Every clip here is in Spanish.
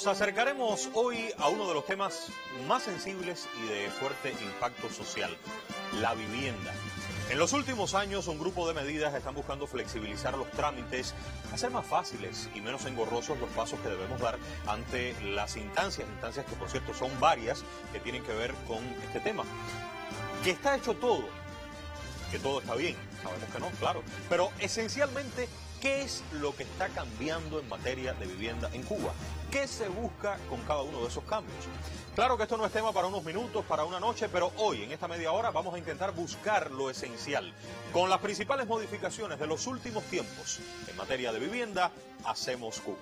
Nos acercaremos hoy a uno de los temas más sensibles y de fuerte impacto social, la vivienda. En los últimos años, un grupo de medidas están buscando flexibilizar los trámites, hacer más fáciles y menos engorrosos los pasos que debemos dar ante las instancias que por cierto son varias, que tienen que ver con este tema. Que está hecho todo, que todo está bien, sabemos que no, claro, pero esencialmente, ¿qué es lo que está cambiando en materia de vivienda en Cuba? ¿Qué se busca con cada uno de esos cambios? Claro que esto no es tema para unos minutos, para una noche, pero hoy, en esta media hora, vamos a intentar buscar lo esencial. Con las principales modificaciones de los últimos tiempos en materia de vivienda, hacemos Cuba.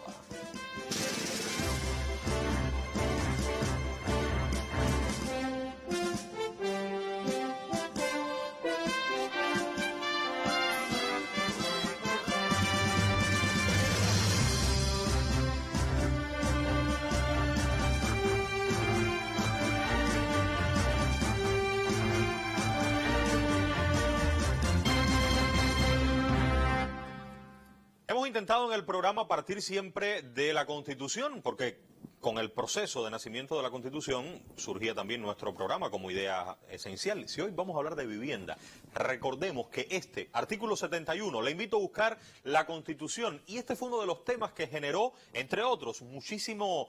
Hemos intentado en el programa partir siempre de la Constitución, porque con el proceso de nacimiento de la Constitución surgía también nuestro programa como idea esencial. Si hoy vamos a hablar de vivienda, recordemos que este artículo 71, le invito a buscar la Constitución, y este fue uno de los temas que generó, entre otros, muchísima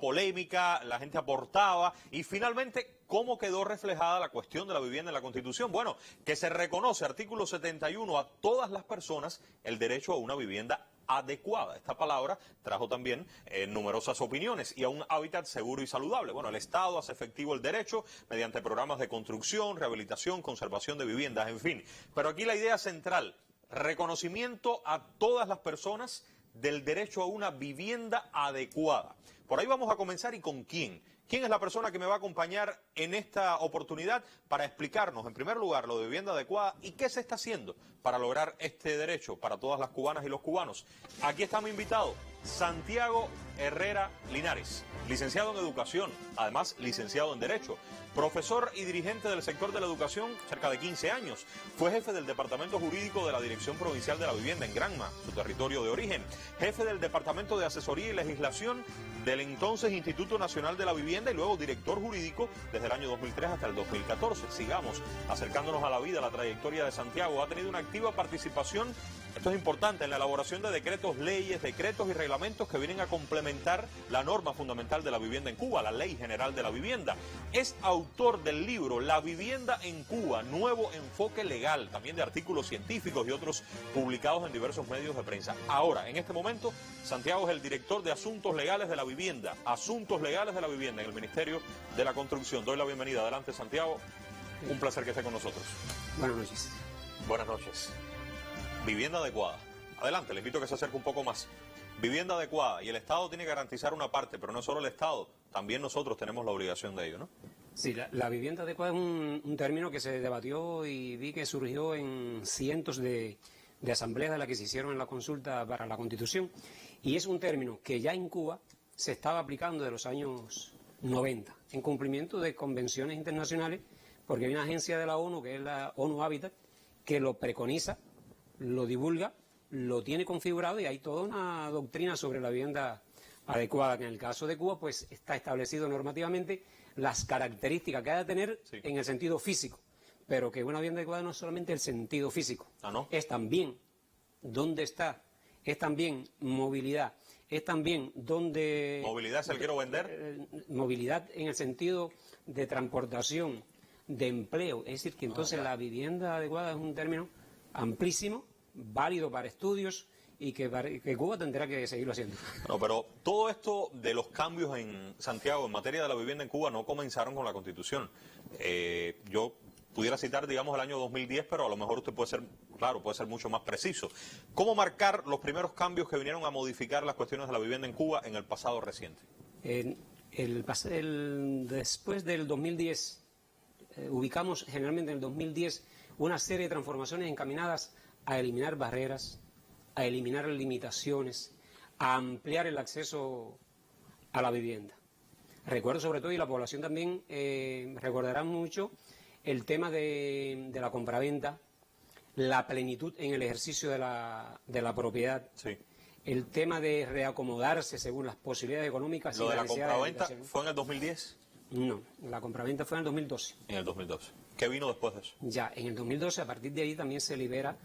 polémica, la gente aportaba, y finalmente, ¿cómo quedó reflejada la cuestión de la vivienda en la Constitución? Bueno, que se reconoce, artículo 71, a todas las personas el derecho a una vivienda adecuada. Esta palabra trajo también numerosas opiniones, y a un hábitat seguro y saludable. Bueno, el Estado hace efectivo el derecho mediante programas de construcción, rehabilitación, conservación de viviendas, en fin. Pero aquí la idea central, reconocimiento a todas las personas del derecho a una vivienda adecuada. Por ahí vamos a comenzar. ¿Y con quién? ¿Quién es la persona que me va a acompañar en esta oportunidad para explicarnos, en primer lugar, lo de vivienda adecuada y qué se está haciendo para lograr este derecho para todas las cubanas y los cubanos? Aquí está mi invitado, Santiago Herrera Linares, licenciado en Educación, además licenciado en Derecho, profesor y dirigente del sector de la educación cerca de 15 años, fue jefe del Departamento Jurídico de la Dirección Provincial de la Vivienda en Granma, su territorio de origen, jefe del Departamento de Asesoría y Legislación del entonces Instituto Nacional de la Vivienda y luego director jurídico desde el año 2003 hasta el 2014. Sigamos acercándonos a la vida, a la trayectoria de Santiago. Ha tenido una activa participación, esto es importante, en la elaboración de decretos, leyes, decretos y reglamentos que vienen a complementar la norma fundamental de la vivienda en Cuba, la Ley General de la Vivienda. Es autor del libro La Vivienda en Cuba, nuevo enfoque legal, también de artículos científicos y otros publicados en diversos medios de prensa. Ahora, en este momento, Santiago es el director de Asuntos Legales de la Vivienda, en el Ministerio de la Construcción. Doy la bienvenida. Adelante, Santiago. Un placer que esté con nosotros. Buenas noches. Buenas noches. Vivienda adecuada. Adelante, le invito a que se acerque un poco más. Vivienda adecuada, y el Estado tiene que garantizar una parte, pero no solo el Estado, también nosotros tenemos la obligación de ello, ¿no? Sí, la vivienda adecuada es un término que se debatió y vi que surgió en cientos de asambleas de las que se hicieron en la consulta para la Constitución, y es un término que ya en Cuba se estaba aplicando de los años 90, en cumplimiento de convenciones internacionales, porque hay una agencia de la ONU, que es la ONU Habitat, que lo preconiza, lo divulga, lo tiene configurado, y hay toda una doctrina sobre la vivienda adecuada, que en el caso de Cuba pues está establecido normativamente las características que ha de tener, sí, en el sentido físico, pero que una vivienda adecuada no es solamente el sentido físico, ¿no? Es también dónde está, es también movilidad, es también dónde... ¿Movilidad es el quiero vender? Movilidad en el sentido de transportación, de empleo, es decir, que entonces la vivienda adecuada es un término amplísimo, válido para estudios, y que Cuba tendrá que seguirlo haciendo. No, pero todo esto de los cambios en Santiago en materia de la vivienda en Cuba no comenzaron con la Constitución. Yo pudiera citar, digamos, el año 2010, pero a lo mejor usted puede ser, claro, puede ser mucho más preciso. ¿Cómo marcar los primeros cambios que vinieron a modificar las cuestiones de la vivienda en Cuba en el pasado reciente? Después del 2010, ubicamos generalmente en el 2010 una serie de transformaciones encaminadas a eliminar barreras, a eliminar limitaciones, a ampliar el acceso a la vivienda. Recuerdo sobre todo, y la población también recordará mucho, el tema de la compraventa, la plenitud en el ejercicio de la propiedad, sí, el tema de reacomodarse según las posibilidades económicas. ¿Lo y de la necesidad compraventa habitación. fue en el 2010? No, la compraventa fue en el 2012. En el 2012. ¿Qué vino después de eso? Ya, en el 2012, a partir de ahí también se libera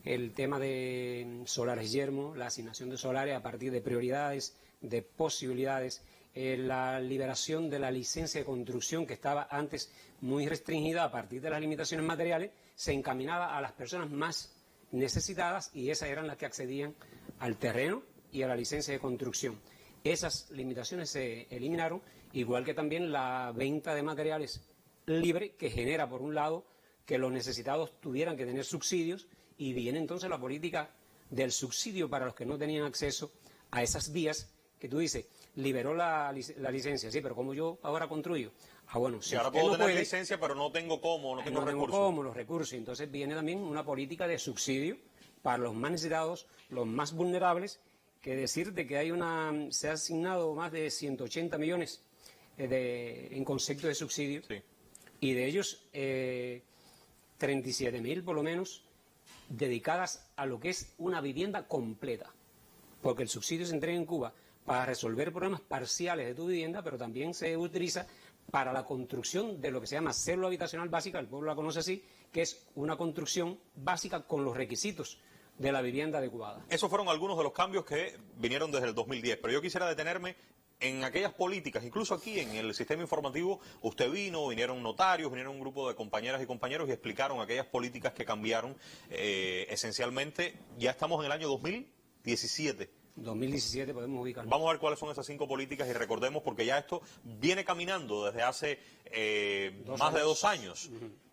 el tema de solares yermo, la asignación de solares a partir de prioridades, de posibilidades, la liberación de la licencia de construcción que estaba antes muy restringida a partir de las limitaciones materiales, se encaminaba a las personas más necesitadas y esas eran las que accedían al terreno y a la licencia de construcción. Esas limitaciones se eliminaron, igual que también la venta de materiales libre, que genera, por un lado, que los necesitados tuvieran que tener subsidios, y viene entonces la política del subsidio para los que no tenían acceso a esas vías que tú dices, liberó la licencia, sí, pero ¿cómo yo ahora construyo? Ah, bueno, si ahora usted puedo no tener puede, licencia, pero no tengo cómo, no tengo no tengo recursos. cómo los recursos. Entonces viene también una política de subsidio para los más necesitados, los más vulnerables, que decirte que se ha asignado más de 180 millones en concepto de subsidio, Sí. y de ellos 37.000 por lo menos dedicadas a lo que es una vivienda completa, porque el subsidio se entrega en Cuba para resolver problemas parciales de tu vivienda, pero también se utiliza para la construcción de lo que se llama célula habitacional básica, el pueblo la conoce así, que es una construcción básica con los requisitos de la vivienda adecuada. Esos fueron algunos de los cambios que vinieron desde el 2010, pero yo quisiera detenerme en aquellas políticas, incluso aquí en el sistema informativo, usted vinieron notarios, vinieron un grupo de compañeras y compañeros y explicaron aquellas políticas que cambiaron esencialmente. Ya estamos en el año 2017. 2017 podemos ubicarlo. Vamos a ver cuáles son esas 5 políticas y recordemos, porque ya esto viene caminando desde hace más de 2 años.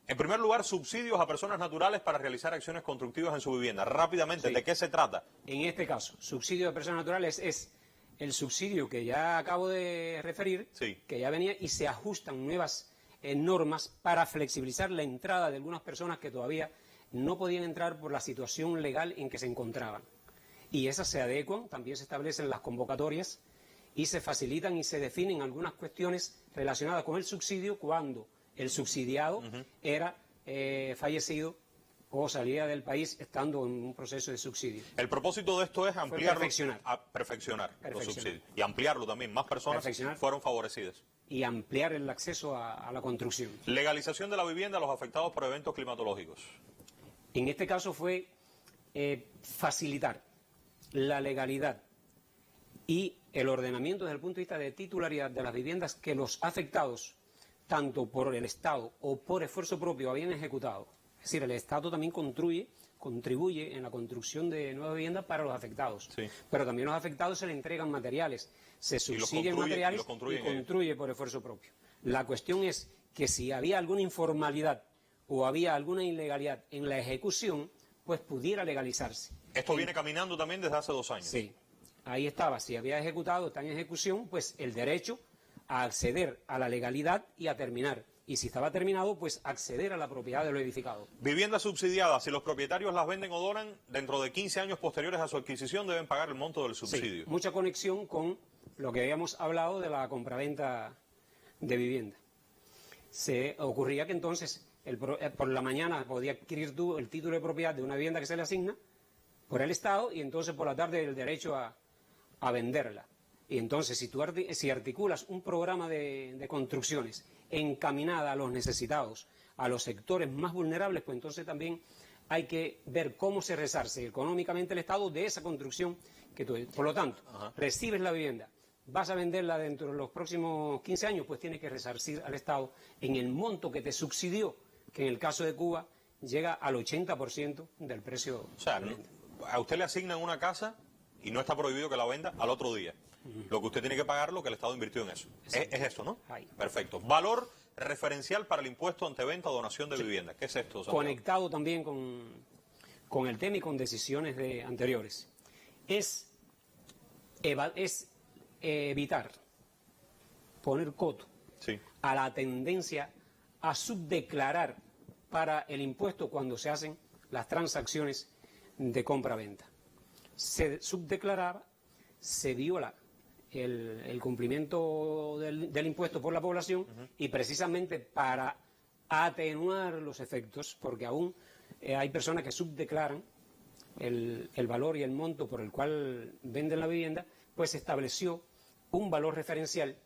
En primer lugar, subsidios a personas naturales para realizar acciones constructivas en su vivienda. Rápidamente, Sí. ¿de qué se trata? En este caso, subsidio de personas naturales es el subsidio que ya acabo de referir, Sí. que ya venía, y se ajustan nuevas normas para flexibilizar la entrada de algunas personas que todavía no podían entrar por la situación legal en que se encontraban. Y esas se adecuan, también se establecen las convocatorias y se facilitan y se definen algunas cuestiones relacionadas con el subsidio cuando el subsidiado era fallecido o salía del país estando en un proceso de subsidio. El propósito de esto es ampliarlo, perfeccionar. Los subsidios y ampliarlo también. Más personas fueron favorecidas. Y ampliar el acceso a la construcción. Legalización de la vivienda a los afectados por eventos climatológicos. En este caso fue facilitar la legalidad y el ordenamiento desde el punto de vista de titularidad de las viviendas que los afectados, tanto por el Estado o por esfuerzo propio, habían ejecutado. Es decir, el Estado también contribuye en la construcción de nuevas viviendas para los afectados. Sí. Pero también los afectados se les entregan materiales, se subsidian materiales y construye por esfuerzo propio. La cuestión es que si había alguna informalidad o había alguna ilegalidad en la ejecución, pues pudiera legalizarse. Esto viene caminando también desde hace 2 años. Sí, ahí estaba. Si había ejecutado, está en ejecución, pues el derecho a acceder a la legalidad y a terminar. Y si estaba terminado, pues acceder a la propiedad de lo edificado. Viviendas subsidiadas, si los propietarios las venden o donan, dentro de 15 años posteriores a su adquisición deben pagar el monto del subsidio. Sí, mucha conexión con lo que habíamos hablado de la compraventa de vivienda. Se ocurría que entonces, por la mañana podía adquirir tú el título de propiedad de una vivienda que se le asigna por el Estado y entonces por la tarde el derecho a venderla. Y entonces, si articulas un programa de construcciones encaminada a los necesitados, a los sectores más vulnerables, pues entonces también hay que ver cómo se resarce económicamente el Estado de esa construcción que tú. Por lo tanto, recibes la vivienda, vas a venderla dentro de los próximos 15 años, pues tienes que resarcir al Estado en el monto que te subsidió, que en el caso de Cuba llega al 80% del precio. O sea, a usted le asignan una casa y no está prohibido que la venda al otro día. Lo que usted tiene que pagar, lo que el Estado invirtió en eso. Es esto, ¿no? Ahí. Perfecto. Valor referencial para el impuesto ante venta o donación de vivienda. ¿Qué es esto, Santiago? Conectado también con el tema y con decisiones anteriores. Es evitar poner coto a la tendencia a subdeclarar para el impuesto cuando se hacen las transacciones de compra-venta. Se subdeclaraba, se viola el cumplimiento del impuesto por la población y precisamente para atenuar los efectos, porque aún hay personas que subdeclaran el valor y el monto por el cual venden la vivienda, pues se estableció un valor referencial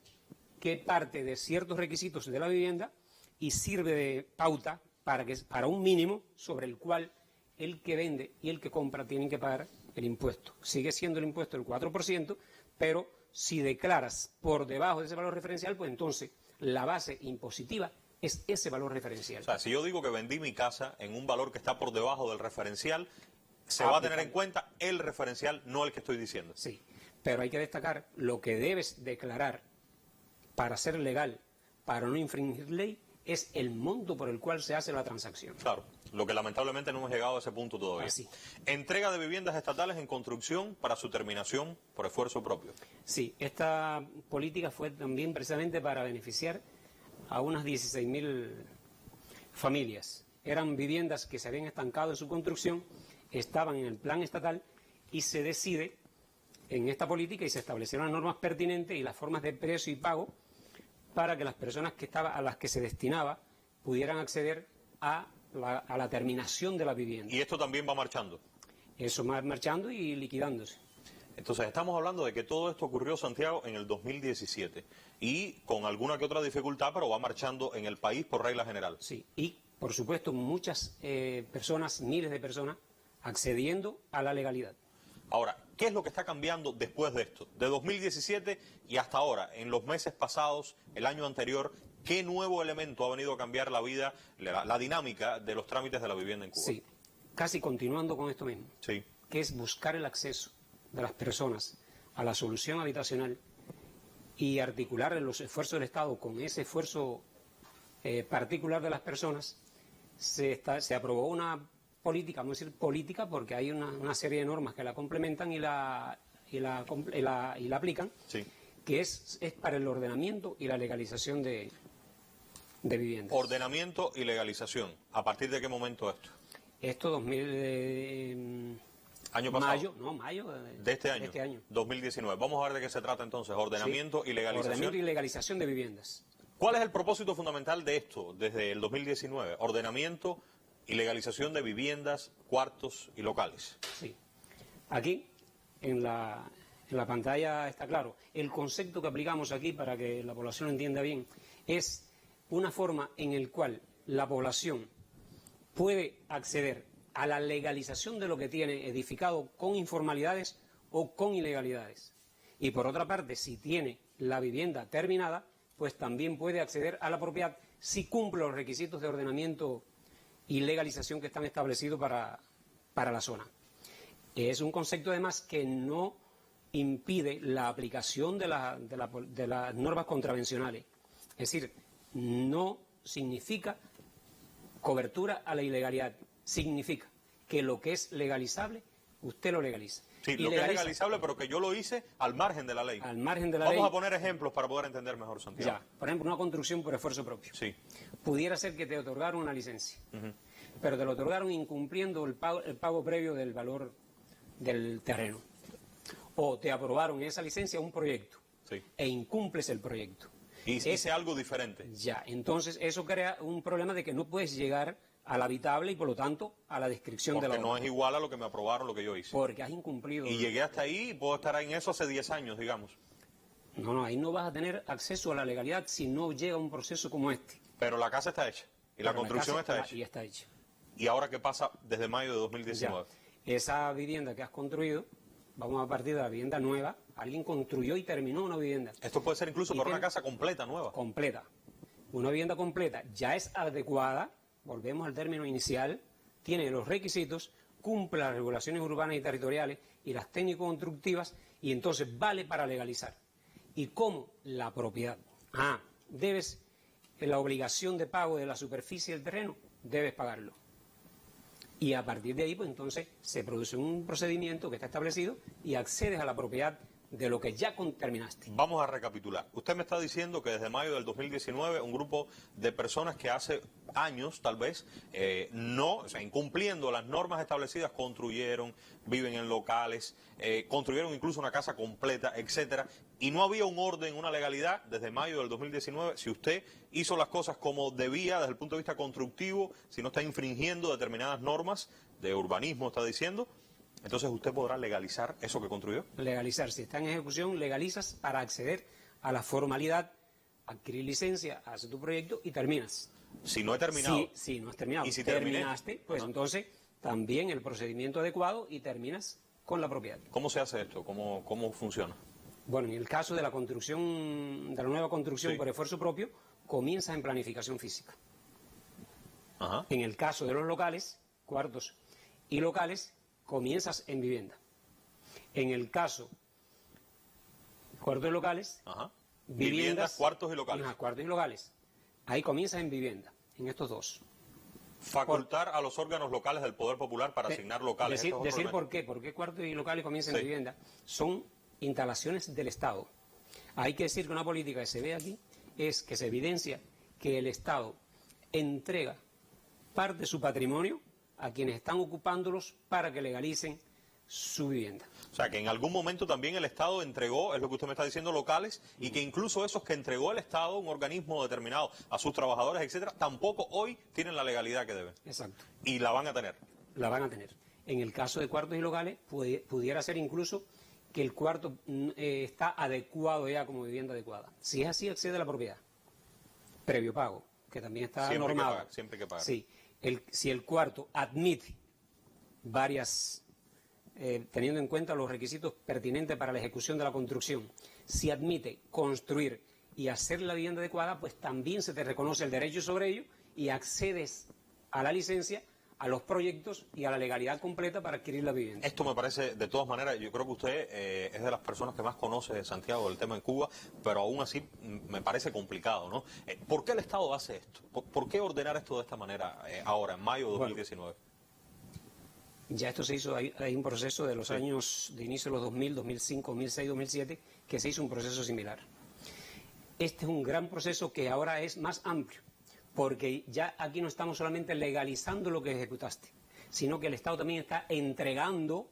que parte de ciertos requisitos de la vivienda y sirve de pauta para un mínimo sobre el cual el que vende y el que compra tienen que pagar el impuesto. Sigue siendo el impuesto el 4%, pero si declaras por debajo de ese valor referencial, pues entonces la base impositiva es ese valor referencial. O sea, si yo digo que vendí mi casa en un valor que está por debajo del referencial, se va a tener en cuenta el referencial, no el que estoy diciendo. Sí, pero hay que destacar lo que debes declarar para ser legal, para no infringir ley, es el monto por el cual se hace la transacción. Claro, lo que lamentablemente no hemos llegado a ese punto todavía. Así. Entrega de viviendas estatales en construcción para su terminación por esfuerzo propio. Sí, esta política fue también precisamente para beneficiar a unas 16.000 familias. Eran viviendas que se habían estancado en su construcción, estaban en el plan estatal y se decide en esta política y se establecieron las normas pertinentes y las formas de precio y pago para que las personas a las que se destinaba pudieran acceder a la terminación de la vivienda. Y esto también va marchando. Eso va marchando y liquidándose. Entonces, estamos hablando de que todo esto ocurrió, Santiago, en el 2017 y con alguna que otra dificultad, pero va marchando en el país por regla general. Sí, y por supuesto muchas personas, miles de personas, accediendo a la legalidad. Ahora, ¿qué es lo que está cambiando después de esto? De 2017 y hasta ahora, en los meses pasados, el año anterior, ¿qué nuevo elemento ha venido a cambiar la vida, la dinámica de los trámites de la vivienda en Cuba? Sí, casi continuando con esto mismo, Sí. que es buscar el acceso de las personas a la solución habitacional y articular los esfuerzos del Estado con ese esfuerzo particular de las personas. Se aprobó una política, vamos a decir política, porque hay una serie de normas que la complementan y la aplican, Sí. que es para el ordenamiento y la legalización de viviendas. Ordenamiento y legalización. ¿A partir de qué momento esto? Esto 2000... ¿Año pasado? Mayo de este año. 2019. Vamos a ver de qué se trata entonces. Ordenamiento y legalización. Ordenamiento y legalización de viviendas. ¿Cuál es el propósito fundamental de esto desde el 2019? Ordenamiento y legalización de viviendas, cuartos y locales. Sí. Aquí, en la pantalla está claro. El concepto que aplicamos aquí, para que la población lo entienda bien, es una forma en la cual la población puede acceder a la legalización de lo que tiene edificado con informalidades o con ilegalidades. Y por otra parte, si tiene la vivienda terminada, pues también puede acceder a la propiedad si cumple los requisitos de ordenamiento y legalización que están establecidos para la zona. Es un concepto además que no impide la aplicación de las normas contravencionales. Es decir, no significa cobertura a la ilegalidad, significa que lo que es legalizable, usted lo legaliza. Sí, lo que es legalizable, pero que yo lo hice al margen de la ley. Al margen de la ley. Vamos a poner ejemplos para poder entender mejor, Santiago. Ya, por ejemplo, una construcción por esfuerzo propio. Sí. Pudiera ser que te otorgaron una licencia, pero te lo otorgaron incumpliendo el pago previo del valor del terreno. O te aprobaron en esa licencia un proyecto e incumples el proyecto. Y hice algo diferente. Ya, entonces eso crea un problema de que no puedes llegar al habitable y por lo tanto a la descripción de la obra. Porque no es igual a lo que me aprobaron, lo que yo hice. Porque has incumplido. Y llegué hasta ahí y puedo estar en eso hace 10 años, digamos. No, ahí no vas a tener acceso a la legalidad si no llega un proceso como este. Pero la casa está hecha. Y la construcción está hecha. Y está hecha. ¿Y ahora qué pasa desde mayo de 2019? Ya. Esa vivienda que has construido, vamos a partir de la vivienda nueva. Alguien construyó y terminó una vivienda. Esto puede ser incluso por una casa completa, nueva. Completa. Una vivienda completa ya es adecuada, volvemos al término inicial, tiene los requisitos, cumple las regulaciones urbanas y territoriales y las técnico-constructivas y entonces vale para legalizar. ¿Y cómo? La propiedad. Debes, la obligación de pago de la superficie del terreno, debes pagarlo. Y a partir de ahí, pues entonces se produce un procedimiento que está establecido y accedes a la propiedad de lo que ya terminaste. Vamos a recapitular. Usted me está diciendo que desde mayo del 2019 un grupo de personas que hace años, tal vez, incumpliendo las normas establecidas, construyeron, viven en locales, construyeron incluso una casa completa, etcétera, y no había un orden, una legalidad desde mayo del 2019. Si usted hizo las cosas como debía desde el punto de vista constructivo, si no está infringiendo determinadas normas de urbanismo, está diciendo, Entonces usted podrá legalizar eso que construyó. Legalizar, si está en ejecución, legalizas para acceder a la formalidad, adquirir licencia, hacer tu proyecto y terminas. Si no he terminado. Si no has terminado. ¿Y si terminaste, pues Ajá. entonces también el procedimiento adecuado y terminas con la propiedad. ¿Cómo se hace esto? ¿Cómo funciona? Bueno, en el caso de la construcción, de la nueva construcción Sí. por esfuerzo propio, comienza en planificación física. Ajá. En el caso de los locales, cuartos y locales, comienzas en vivienda. En el caso cuartos y locales, Ajá. Viviendas, cuartos y locales. Ajá, cuartos y locales. Ahí comienzas en vivienda, en estos dos. Facultar a los órganos locales del Poder Popular para asignar locales. Decir, Esto es otro decir elemento. por qué cuartos y locales comienzan Sí. en vivienda. Son instalaciones del Estado. Hay que decir que una política que se ve aquí es que se evidencia que el Estado entrega parte de su patrimonio a quienes están ocupándolos para que legalicen su vivienda. O sea, que en algún momento también el Estado entregó, es lo que usted me está diciendo, locales, y que incluso esos que entregó el Estado, un organismo determinado, a sus trabajadores, etcétera, tampoco hoy tienen la legalidad que deben. Exacto. Y la van a tener. La van a tener. En el caso de cuartos y locales, pudiera ser incluso que el cuarto está adecuado ya como vivienda adecuada. Si es así, accede a la propiedad. Previo pago, que también está Siempre hay que normado. pagar, siempre hay que pagar. Sí. Si el cuarto admite varias, teniendo en cuenta los requisitos pertinentes para la ejecución de la construcción, si admite construir y hacer la vivienda adecuada, pues también se te reconoce el derecho sobre ello y accedes a la licencia, a los proyectos y a la legalidad completa para adquirir la vivienda. Esto me parece, de todas maneras, yo creo que usted es de las personas que más conoce de Santiago del tema en Cuba, pero aún así me parece complicado, ¿no? ¿Por qué el Estado hace esto? ¿Por qué ordenar esto de esta manera ahora, en mayo de 2019? Ya esto se hizo, hay un proceso de los Sí. años de inicio de los 2000, 2005, 2006, 2007, que se hizo un proceso similar. Este es un gran proceso que ahora es más amplio, porque ya aquí no estamos solamente legalizando lo que ejecutaste, sino que el Estado también está entregando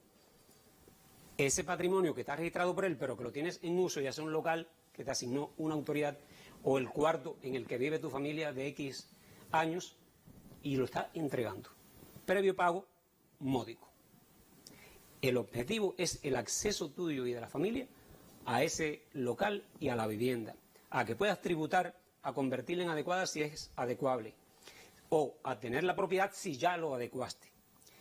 ese patrimonio que está registrado por él, pero que lo tienes en uso, ya sea un local que te asignó una autoridad, o el cuarto en el que vive tu familia de X años, y lo está entregando. Previo pago módico. El objetivo es el acceso tuyo y de la familia a ese local y a la vivienda, a que puedas tributar, a convertirla en adecuada si es adecuable, o a tener la propiedad si ya lo adecuaste.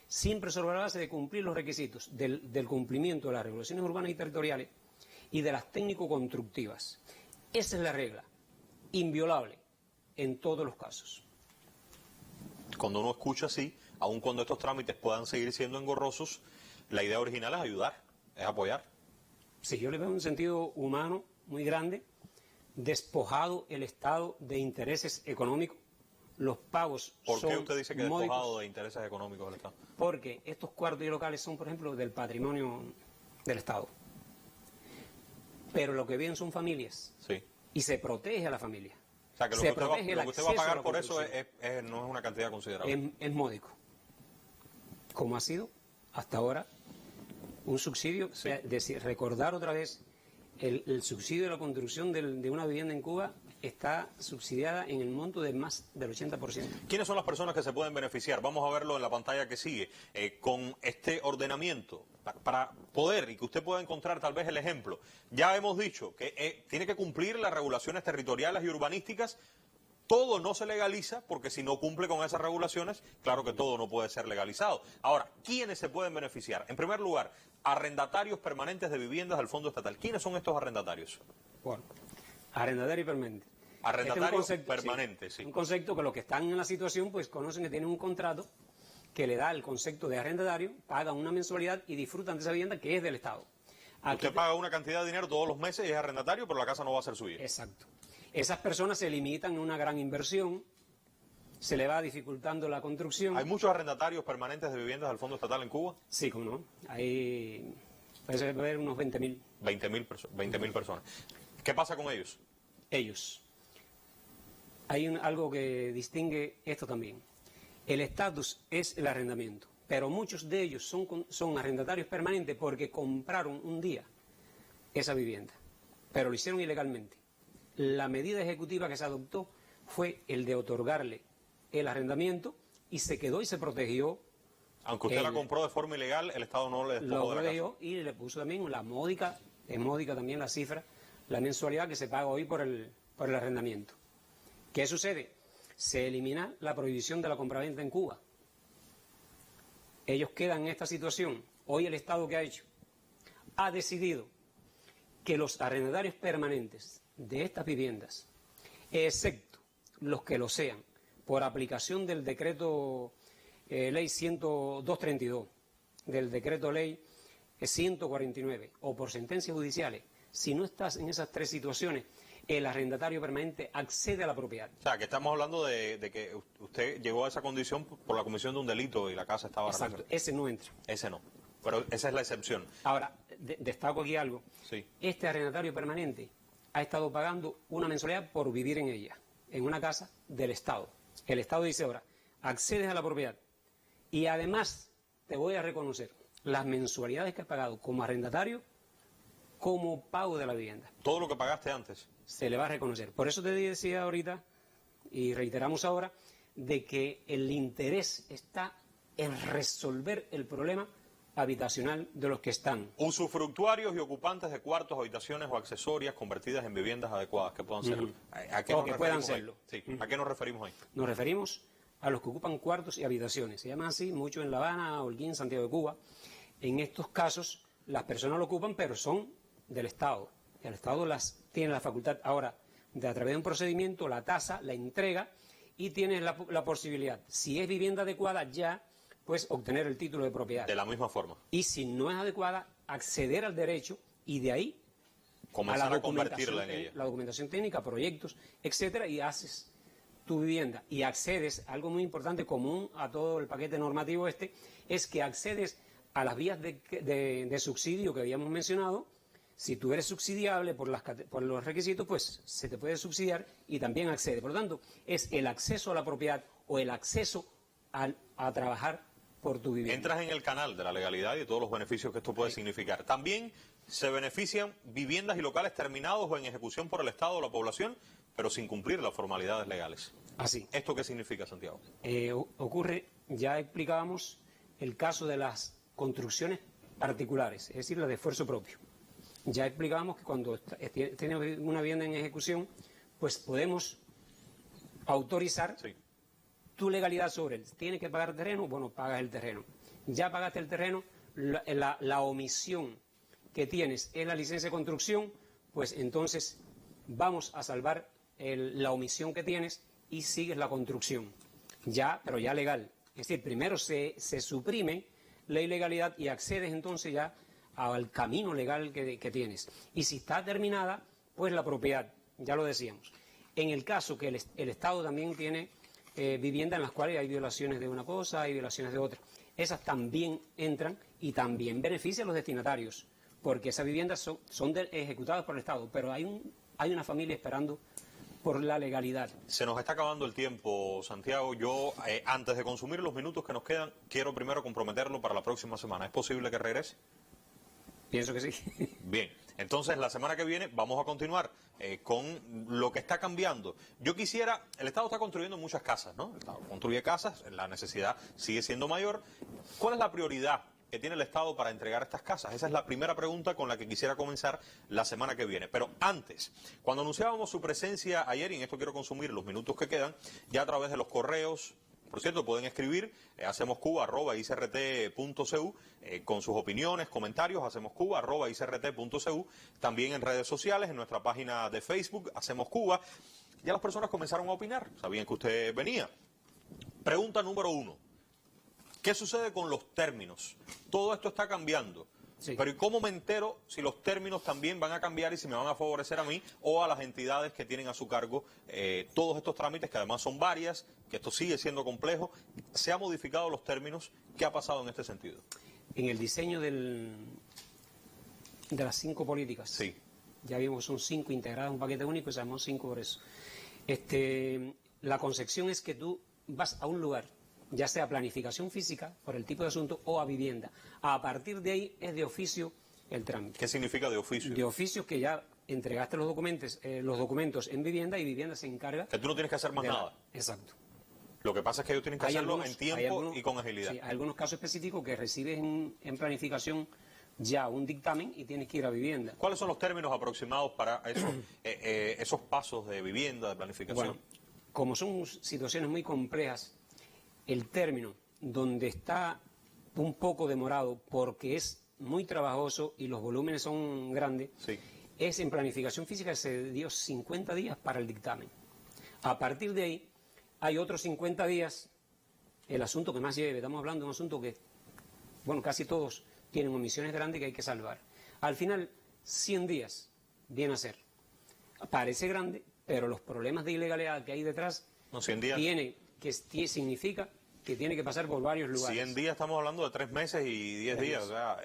Siempre sobre la base de cumplir los requisitos del cumplimiento de las regulaciones urbanas y territoriales y de las técnico-constructivas. Esa es la regla, inviolable en todos los casos. Cuando uno escucha así, aun cuando estos trámites puedan seguir siendo engorrosos, la idea original es ayudar, es apoyar. Sí, yo le veo un sentido humano muy grande, despojado el Estado de intereses económicos, los pagos ¿Por son qué usted dice que módicos, despojado de intereses económicos del Estado? porque estos cuartos y locales son, por ejemplo, del patrimonio del Estado. Pero lo que viven son familias Sí. y se protege a la familia. O sea, que lo Se que usted protege el lo que usted va a acceso a pagar la por eso construcción. no es una cantidad considerable. Es módico, como ha sido hasta ahora un subsidio. Sí. Recordar otra vez, el subsidio de la construcción de una vivienda en Cuba está subsidiada en el monto de más del 80%. ¿Quiénes son las personas que se pueden beneficiar? Vamos a verlo en la pantalla que sigue. Con este ordenamiento, para poder, y que usted pueda encontrar tal vez el ejemplo, ya hemos dicho que tiene que cumplir las regulaciones territoriales y urbanísticas. Todo no se legaliza porque si no cumple con esas regulaciones, claro que todo no puede ser legalizado. Ahora, ¿quiénes se pueden beneficiar? En primer lugar, arrendatarios permanentes de viviendas del Fondo Estatal. ¿Quiénes son estos arrendatarios? Bueno, arrendatario y permanente. Arrendatario Este es un concepto, permanente, sí. Un concepto que los que están en la situación pues conocen que tienen un contrato que le da el concepto de arrendatario, pagan una mensualidad y disfrutan de esa vivienda que es del Estado. Usted paga una cantidad de dinero todos los meses y es arrendatario, pero la casa no va a ser suya. Exacto. Esas personas se limitan a una gran inversión, se le va dificultando la construcción. ¿Hay muchos arrendatarios permanentes de viviendas del Fondo Estatal en Cuba? Sí, como no. Hay, puede haber unos 20.000. 20.000 personas. ¿Qué pasa con ellos? Ellos. Hay algo que distingue esto también. El estatus es el arrendamiento, pero muchos de ellos son arrendatarios permanentes porque compraron un día esa vivienda, pero lo hicieron ilegalmente. La medida ejecutiva que se adoptó fue el de otorgarle el arrendamiento y se quedó y se protegió Aunque usted la compró de forma ilegal, el Estado no le despojó de la casa. Y le puso también es módica también la cifra, la mensualidad que se paga hoy por el arrendamiento. ¿Qué sucede? Se elimina la prohibición de la compraventa en Cuba. Ellos quedan en esta situación. Hoy el Estado, ¿qué ha hecho? Ha decidido que los arrendatarios permanentes de estas viviendas, excepto los que lo sean, por aplicación del decreto ley 232, del decreto ley 149, o por sentencias judiciales, si no estás en esas tres situaciones, el arrendatario permanente accede a la propiedad. O sea, que estamos hablando de que usted llegó a esa condición por la comisión de un delito y la casa estaba... Exacto, ese no entra. Ese no, pero esa es la excepción. Ahora, destaco aquí algo. Sí. Este arrendatario permanente ha estado pagando una mensualidad por vivir en ella, en una casa del Estado. El Estado dice ahora, accedes a la propiedad y además te voy a reconocer las mensualidades que has pagado como arrendatario como pago de la vivienda. Todo lo que pagaste antes. Se le va a reconocer. Por eso te decía ahorita, y reiteramos ahora, de que el interés está en resolver el problema habitacional de los que están. Usufructuarios y ocupantes de cuartos, habitaciones o accesorias convertidas en viviendas adecuadas que puedan serlo. ¿A qué O nos que referimos puedan ahí? serlo. Sí. ¿A qué nos referimos ahí? Nos referimos a los que ocupan cuartos y habitaciones. Se llaman así mucho en La Habana, Holguín, Santiago de Cuba. En estos casos, las personas lo ocupan, pero son del Estado. El Estado tiene la facultad ahora de, a través de un procedimiento, la tasa, la entrega y tiene la posibilidad, si es vivienda adecuada, ya pues obtener el título de propiedad. De la misma forma. Y si no es adecuada, acceder al derecho y de ahí comenzar a convertirla en ella. La documentación técnica, proyectos, etcétera, y haces tu vivienda y accedes, algo muy importante, común a todo el paquete normativo es que accedes a las vías de subsidio que habíamos mencionado. Si tú eres subsidiable por los requisitos, pues se te puede subsidiar y también accede. Por lo tanto, es el acceso a la propiedad o el acceso a trabajar por tu vivienda. Entras en el canal de la legalidad y de todos los beneficios que esto puede significar. También se benefician viviendas y locales terminados o en ejecución por el Estado o la población, pero sin cumplir las formalidades legales. Así. ¿Esto qué significa, Santiago? Ocurre, ya explicábamos el caso de las construcciones particulares, es decir, las de esfuerzo propio. Ya explicábamos que cuando tiene una vivienda en ejecución, pues podemos autorizar tu legalidad sobre él. ¿Tienes que pagar terreno? Bueno, pagas el terreno. Ya pagaste el terreno, la omisión que tienes en la licencia de construcción, pues entonces vamos a salvar la omisión que tienes y sigues la construcción. Ya, pero ya legal. Es decir, primero se suprime la ilegalidad y accedes entonces ya al camino legal que tienes. Y si está terminada, pues la propiedad, ya lo decíamos. En el caso que el Estado también tiene viviendas en las cuales hay violaciones de una cosa, hay violaciones de otra, esas también entran y también benefician a los destinatarios, porque esas viviendas son ejecutadas por el Estado, pero hay una familia esperando por la legalidad. Se nos está acabando el tiempo, Santiago. Yo, antes de consumir los minutos que nos quedan, quiero primero comprometerlo para la próxima semana. ¿Es posible que regrese? Pienso que sí. Bien, entonces la semana que viene vamos a continuar con lo que está cambiando. Yo quisiera, el Estado está construyendo muchas casas, ¿no? El Estado construye casas, la necesidad sigue siendo mayor. ¿Cuál es la prioridad que tiene el Estado para entregar estas casas? Esa es la primera pregunta con la que quisiera comenzar la semana que viene. Pero antes, cuando anunciábamos su presencia ayer, y en esto quiero consumir los minutos que quedan, ya a través de los correos. Por cierto, pueden escribir hacemoscuba@icrt.cu con sus opiniones, comentarios, hacemoscuba@icrt.cu, también en redes sociales, en nuestra página de Facebook, Hacemos Cuba. Ya las personas comenzaron a opinar, sabían que usted venía. Pregunta número 1, ¿qué sucede con los términos? Todo esto está cambiando. Sí. Pero ¿y cómo me entero si los términos también van a cambiar y si me van a favorecer a mí o a las entidades que tienen a su cargo todos estos trámites, que además son varias, que esto sigue siendo complejo? ¿Se han modificado los términos? ¿Qué ha pasado en este sentido? En el diseño de las 5 políticas, Sí. ya vimos, son 5 integradas en un paquete único y se llamó 5 por eso. La concepción es que tú vas a un lugar, ya sea planificación física, por el tipo de asunto, o a vivienda. A partir de ahí es de oficio el trámite. ¿Qué significa de oficio? De oficio que ya entregaste los documentos en vivienda y vivienda se encarga... Que tú no tienes que hacer más nada. Exacto. Lo que pasa es que ellos tienen que hacerlo en tiempo y con agilidad. Sí, hay algunos casos específicos que recibes en planificación ya un dictamen y tienes que ir a vivienda. ¿Cuáles son los términos aproximados para esos pasos de vivienda, de planificación? Bueno, como son situaciones muy complejas, el término donde está un poco demorado porque es muy trabajoso y los volúmenes son grandes, sí, es en planificación física se dio 50 días para el dictamen. A partir de ahí hay otros 50 días, el asunto que más lleve, estamos hablando de un asunto que, bueno, casi todos tienen omisiones grandes que hay que salvar. Al final, 100 días viene a ser. Parece grande, pero los problemas de ilegalidad que hay detrás no, 100 días. Significa que tiene que pasar por varios lugares. 100 días estamos hablando de 3 meses y 10 días. O sea,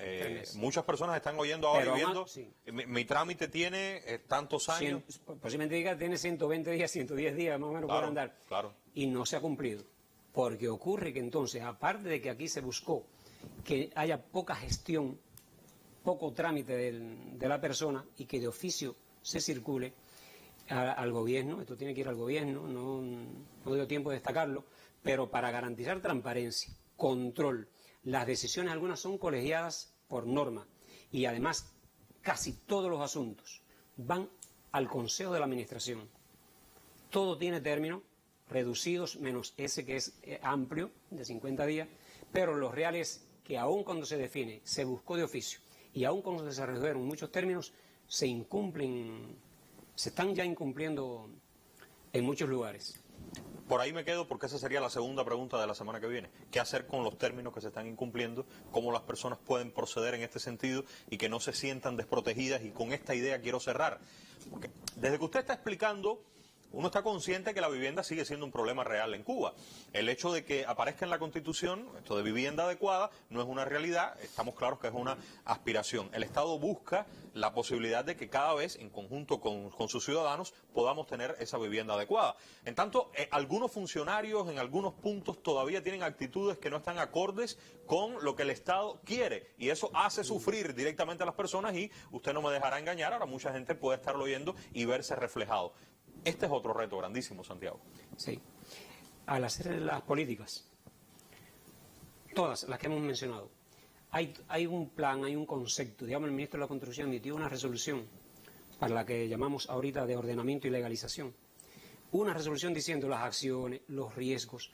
muchas personas están oyendo ahora y viendo, sí, mi trámite tiene tantos años. Posiblemente diga, tiene 120 días, 110 días, más o menos, claro, puede andar. Claro. Y no se ha cumplido. Porque ocurre que entonces, aparte de que aquí se buscó que haya poca gestión, poco trámite de la persona y que de oficio se circule al gobierno, esto tiene que ir al gobierno, no dio tiempo de destacarlo, pero para garantizar transparencia, control, las decisiones algunas son colegiadas por norma y además casi todos los asuntos van al Consejo de la Administración. Todo tiene términos reducidos, menos ese que es amplio, de 50 días, pero lo real es que aun cuando se define, se buscó de oficio, y aun cuando se redujeron muchos términos, se incumplen, se están ya incumpliendo en muchos lugares. Por ahí me quedo porque esa sería la segunda pregunta de la semana que viene. ¿Qué hacer con los términos que se están incumpliendo? ¿Cómo las personas pueden proceder en este sentido y que no se sientan desprotegidas? Y con esta idea quiero cerrar. Porque desde que usted está explicando, uno está consciente que la vivienda sigue siendo un problema real en Cuba. El hecho de que aparezca en la Constitución, esto de vivienda adecuada, no es una realidad, estamos claros que es una aspiración. El Estado busca la posibilidad de que cada vez, en conjunto con sus ciudadanos, podamos tener esa vivienda adecuada. En tanto, algunos funcionarios en algunos puntos todavía tienen actitudes que no están acordes con lo que el Estado quiere, y eso hace sufrir directamente a las personas, y usted no me dejará engañar, ahora mucha gente puede estarlo oyendo y verse reflejado. Este es otro reto grandísimo, Santiago. Sí. Al hacer las políticas, todas las que hemos mencionado, hay un plan, hay un concepto. Digamos, el ministro de la Construcción emitió una resolución para la que llamamos ahorita de ordenamiento y legalización. Una resolución diciendo las acciones, los riesgos,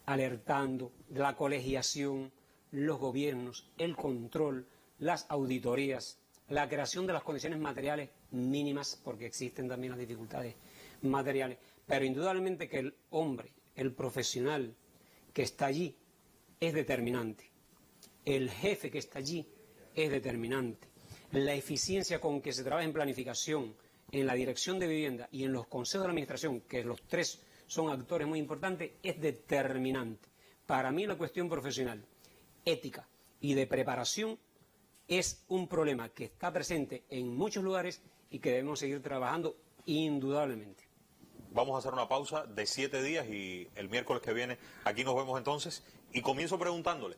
alertando la colegiación, los gobiernos, el control, las auditorías, la creación de las condiciones materiales mínimas, porque existen también las dificultades materiales, pero indudablemente que el hombre, el profesional que está allí es determinante, el jefe que está allí es determinante, la eficiencia con que se trabaja en planificación, en la dirección de vivienda y en los consejos de la administración, que los tres son actores muy importantes, es determinante. Para mí la cuestión profesional, ética y de preparación es un problema que está presente en muchos lugares y que debemos seguir trabajando indudablemente. Vamos a hacer una pausa de 7 días y el miércoles que viene aquí nos vemos entonces. Y comienzo preguntándole,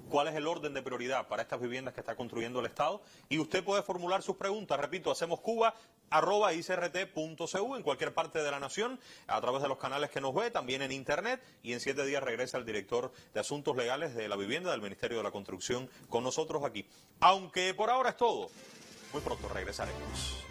¿cuál es el orden de prioridad para estas viviendas que está construyendo el Estado? Y usted puede formular sus preguntas, repito, hacemoscuba@icrt.cu en cualquier parte de la nación, a través de los canales que nos ve, también en Internet. Y en 7 días regresa el director de Asuntos Legales de la Vivienda del Ministerio de la Construcción con nosotros aquí. Aunque por ahora es todo, muy pronto regresaremos.